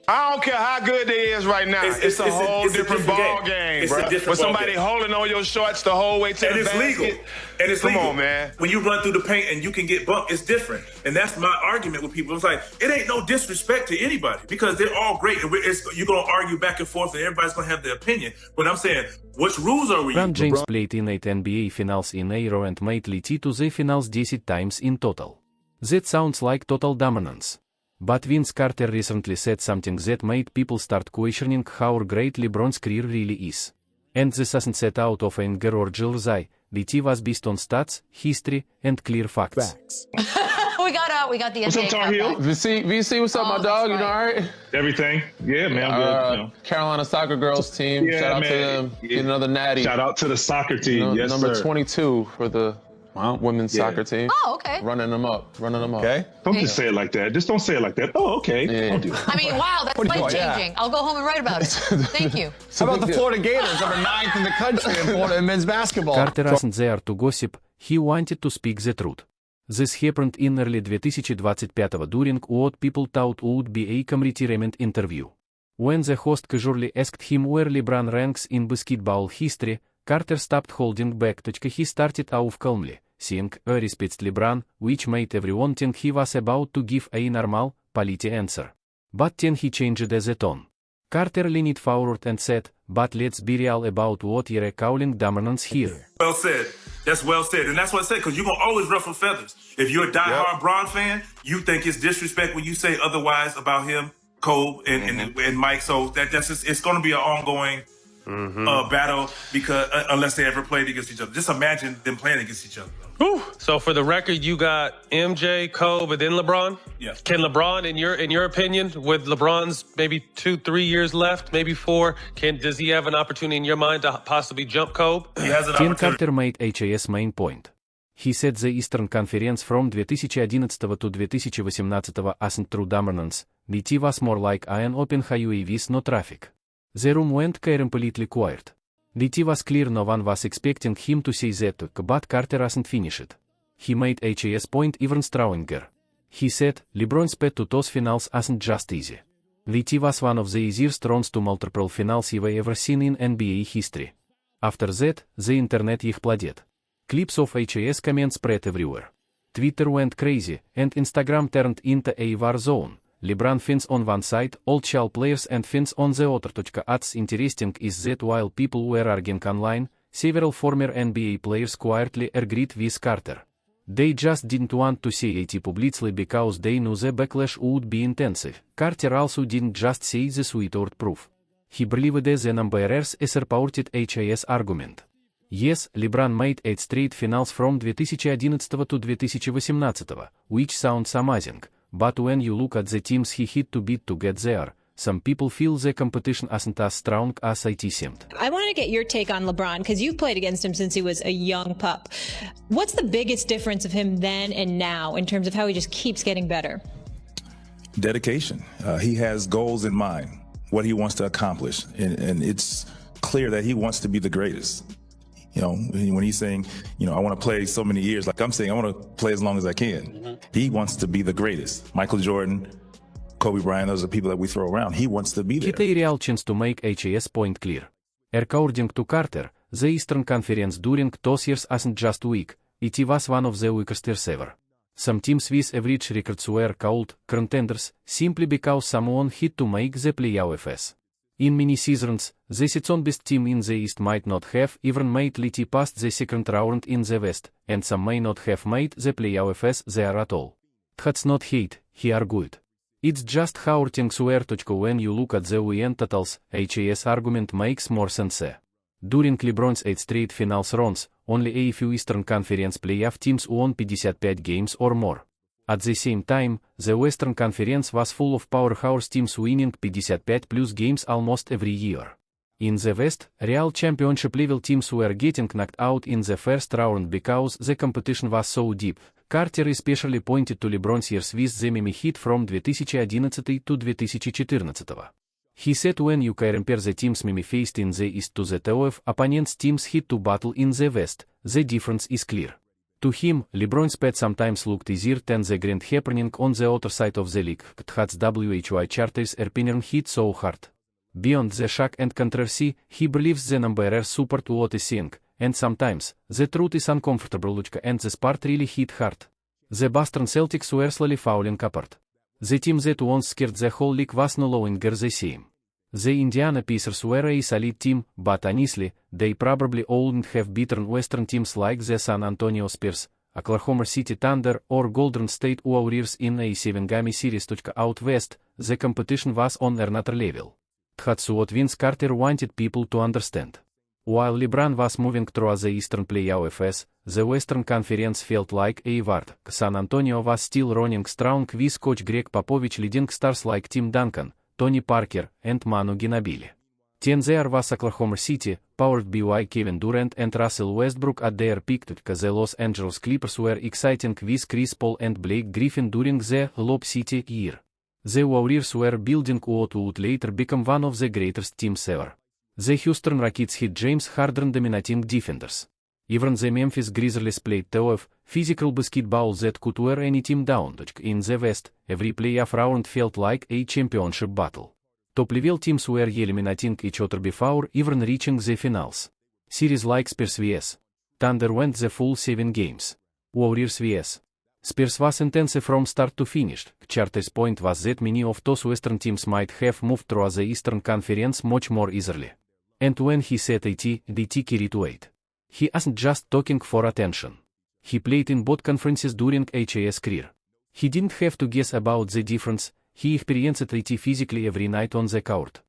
I don't care how good they is right now. It's a whole different ball game, bro. With somebody holding on your shorts the whole way to the basket. Legal. And it's legal. Come on, man. When you run through the paint and you can get bumped, it's different. And that's my argument with people. It's like, it ain't no disrespect to anybody because they're all great. And you're going to argue back and forth and everybody's going to have their opinion. But I'm saying, which rules are we using? LeBron played in 8 NBA finals in a row and made it to the finals 10 times in total. That sounds like total dominance. But Vince Carter recently said something that made people start questioning how great LeBron's career really is. And this isn't set out of anger or jealousy. It was based on stats, history, and clear facts. we got the what's up, Tar Heel? VC, what's up, my dog? Right. You know, all right? Everything. Yeah, man, I'm good. You know. Carolina soccer girls team. Yeah, shout out man. to them. Get another natty. Shout out to the soccer team. Yes, number sir. 22 for the women's soccer team. Oh, okay. Running them up. Okay. Don't just say it like that. Just don't say it like that. Oh, okay. Yeah. Don't do that. I mean, wow, that's life-changing. I'll go home and write about it. Thank you. How about the Florida Gators, number 9th in the country in Florida in men's basketball? Carter wasn't there to gossip, he wanted to speak the truth. This happened in early 2025 during what people thought would be a retirement interview. When the host casually asked him where LeBron ranks in basketball history, Carter stopped holding back. He started off calmly, saying, "I respect LeBron," which made everyone think he was about to give a normal, polite answer. But then he changed the tone. Carter leaned forward and said, "But let's be real about what you're calling dominance here." Well said. That's well said. And that's what I said, because you're going to always ruffle feathers. If you're a diehard Bron fan, you think it's disrespect when you say otherwise about him, Cole, and Mike. So that's just, it's going to be an ongoing battle because unless they ever played against each other. Just imagine them playing against each other. Whew. So for the record, you got MJ, Kobe, and then LeBron? Yes. Can LeBron, in your opinion, with LeBron's maybe 2-3 years left, maybe 4, does he have an opportunity in your mind to possibly jump Kobe? He has an Tim opportunity. Carter made HAS main point. He said the Eastern Conference from 2011 to 2018 wasn't true dominance, it was more like an open highway with no traffic. The room went completely quiet. It was clear no one was expecting him to say that, but Carter wasn't finished. He made HAS point even stronger. He said, LeBron's path to those finals wasn't just easy. It was one of the easiest runs to multiple finals you've ever seen in NBA history. After that, the internet exploded. Clips of HAS comments spread everywhere. Twitter went crazy, and Instagram turned into a war zone. LeBron fans on one side, old Shell players and fans on the other. What's interesting is that while people were arguing online, several former NBA players quietly agreed with Carter. They just didn't want to say it publicly because they knew the backlash would be intensive. Carter also didn't just say the sweet word proof. He believed the numbers supported HAS argument. Yes, LeBron made 8 straight finals from 2011 to 2018, which sounds amazing. But when you look at the teams he had to beat to get there, some people feel the competition isn't as strong as it seemed. I want to get your take on LeBron, because you've played against him since he was a young pup. What's the biggest difference of him then and now in terms of how he just keeps getting better? Dedication. He has goals in mind, what he wants to accomplish, and it's clear that he wants to be the greatest. You know, when he's saying, I want to play so many years, like I'm saying, I want to play as long as I can. He wants to be the greatest. MichaelJordan, Kobe Bryant, those are people that we throw around. He wants to be there. He had a real chance to make HAS point clear. According to Carter, the Eastern Conference during those years wasn't just weak, it was one of the weakest years ever. Some teams with average records were called contenders simply because someone had to make the playoffs. In many seasons, the second-best team in the East might not have even made it past the second round in the West, and some may not have made the playoffs there at all. That's not hate, he argued. It's just how things were. When you look at the win totals, HAS argument makes more sense. During LeBron's 8 straight finals runs, only a few Eastern Conference playoff teams won 55 games or more. At the same time, the Western Conference was full of powerhouse teams winning 55+ games almost every year. In the West, real championship-level teams were getting knocked out in the first round because the competition was so deep. Carter especially pointed to LeBron's years with the Miami Heat from 2011 to 2014. He said when you compare the teams Miami faced in the East to the 12 opponents teams had to battle in the West, the difference is clear. To him, LeBron's pet sometimes looked easier than the grand happening on the other side of the league. Has WHY charters erpinern hit so hard. Beyond the shock and controversy, he believes the number support what is seeing, and sometimes, the truth is uncomfortable and the sport really hit hard. The Boston Celtics were slowly falling apart. The team that once scared the whole league was no longer the same. The Indiana Pacers were a solid team, but honestly, they probably wouldn't have beaten Western teams like the San Antonio Spurs, Oklahoma City Thunder, or Golden State Warriors in a 7-game series. Out west, the competition was on another level. That's what Vince Carter wanted people to understand. While LeBron was moving through the Eastern playoffs, the Western Conference felt like a ward. San Antonio was still running strong with coach Greg Popovich leading stars like Tim Duncan, Tony Parker, and Manu Ginobili. Then there was Oklahoma City, powered by Kevin Durant and Russell Westbrook at their peak. The Los Angeles Clippers were exciting with Chris Paul and Blake Griffin during the Lob City year. The Warriors were building what would later become one of the greatest teams ever. The Houston Rockets had James Harden dominating defenders. Even the Memphis Grizzlies played tough, physical basketball that could wear any team down. In the West, every playoff round felt like a championship battle. Top-level teams were eliminating each other before even reaching the finals. Series like Spurs vs. Thunder went the full 7 games. Warriors vs. Spurs was intense from start to finish. Carter's point was that many of those Western teams might have moved through the Eastern Conference much more easily. And when he said DT carried weight, he wasn't just talking for attention. He played in both conferences during his career. He didn't have to guess about the difference, he experienced it physically every night on the court.